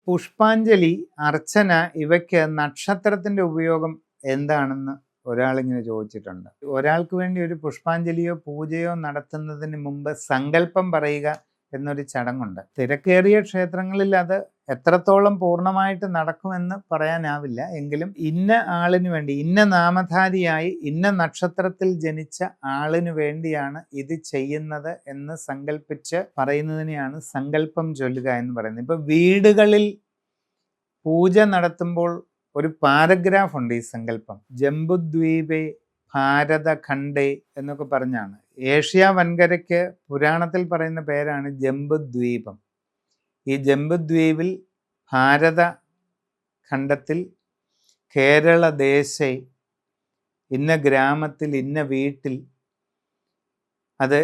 പുഷ്പാഞ്ജലി, അർച്ചന ഇവയ്ക്ക് നക്ഷത്രത്തിൻ്റെ ഉപയോഗം എന്താണെന്ന് ഒരാളിങ്ങനെ ചോദിച്ചിട്ടുണ്ട്. ഒരാൾക്ക് വേണ്ടി ഒരു പുഷ്പാഞ്ജലിയോ പൂജയോ നടത്തുന്നതിന് മുമ്പ് സങ്കല്പം പറയുക എന്നൊരു ചടങ്ങുണ്ട്. തിരക്കേറിയ ക്ഷേത്രങ്ങളിൽ അത് എത്രത്തോളം പൂർണ്ണമായിട്ട് നടക്കുമെന്ന് പറയാനാവില്ല. എങ്കിലും ഇന്ന ആളിന് വേണ്ടി, ഇന്ന നാമധാരിയായി ഇന്ന നക്ഷത്രത്തിൽ ജനിച്ച ആളിന് വേണ്ടിയാണ് ഇത് ചെയ്യുന്നത് എന്ന് സങ്കല്പിച്ച് പറയുന്നതിനെയാണ് സങ്കല്പം ചൊല്ലുക എന്ന് പറയുന്നത്. ഇപ്പം വീടുകളിൽ പൂജ നടത്തുമ്പോൾ ഒരു പാരഗ്രാഫ് ഉണ്ട് ഈ സങ്കല്പം. ജംബുദ്വീപേ ഭാരതഖണ്ഡേ എന്നൊക്കെ പറഞ്ഞാണ്. ഏഷ്യ വൻകരയ്ക്ക് പുരാണത്തിൽ പറയുന്ന പേരാണ് ജംബുദ്വീപം. ഈ ജംബുദ്വീപിൽ ഭാരത ഖണ്ഡത്തിൽ കേരളദേശേ ഇന്ന ഗ്രാമത്തിൽ ഇന്ന വീട്ടിൽ, അത്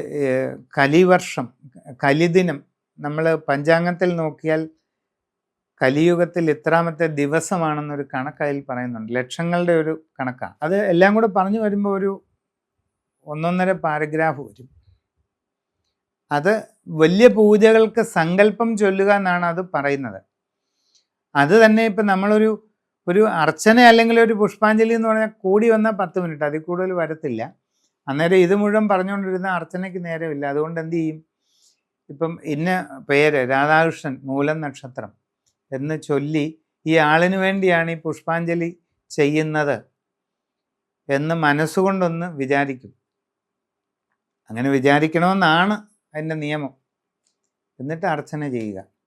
കലിവർഷം, കലിദിനം, നമ്മൾ പഞ്ചാംഗത്തിൽ നോക്കിയാൽ കലിയുഗത്തിൽ ഇത്രാമത്തെ ദിവസമാണെന്നൊരു കണക്ക് അതിൽ പറയുന്നുണ്ട്. ലക്ഷങ്ങളുടെ ഒരു കണക്കാണ്. അത് എല്ലാം കൂടെ പറഞ്ഞു വരുമ്പോൾ ഒരു 1.5 പാരഗ്രാഫ് വരും. അത് വലിയ പൂജകൾക്ക് സങ്കല്പം ചൊല്ലുക എന്നാണ് അത് പറയുന്നത്. അത് തന്നെ ഇപ്പം ഒരു അർച്ചന അല്ലെങ്കിൽ ഒരു പുഷ്പാഞ്ജലി എന്ന് പറഞ്ഞാൽ കൂടി വന്നാൽ 10 മിനിറ്റ്, അതിൽ കൂടുതൽ വരത്തില്ല. അന്നേരം ഇത് മുഴുവൻ പറഞ്ഞുകൊണ്ടിരുന്ന അർച്ചനയ്ക്ക് നേരമില്ല. അതുകൊണ്ട് എന്ത് ചെയ്യും, ഇപ്പം ഇന്ന പേര് രാധാകൃഷ്ണൻ മൂലം നക്ഷത്രം എന്ന് ചൊല്ലി ഈ ആളിന് വേണ്ടിയാണ് ഈ പുഷ്പാഞ്ജലി ചെയ്യുന്നത് എന്ന് മനസ്സുകൊണ്ടൊന്ന് വിചാരിക്കും. അങ്ങനെ വിചാരിക്കണമെന്നാണ് അതിൻ്റെ നിയമം. എന്നിട്ട് അർച്ചന ചെയ്യുക.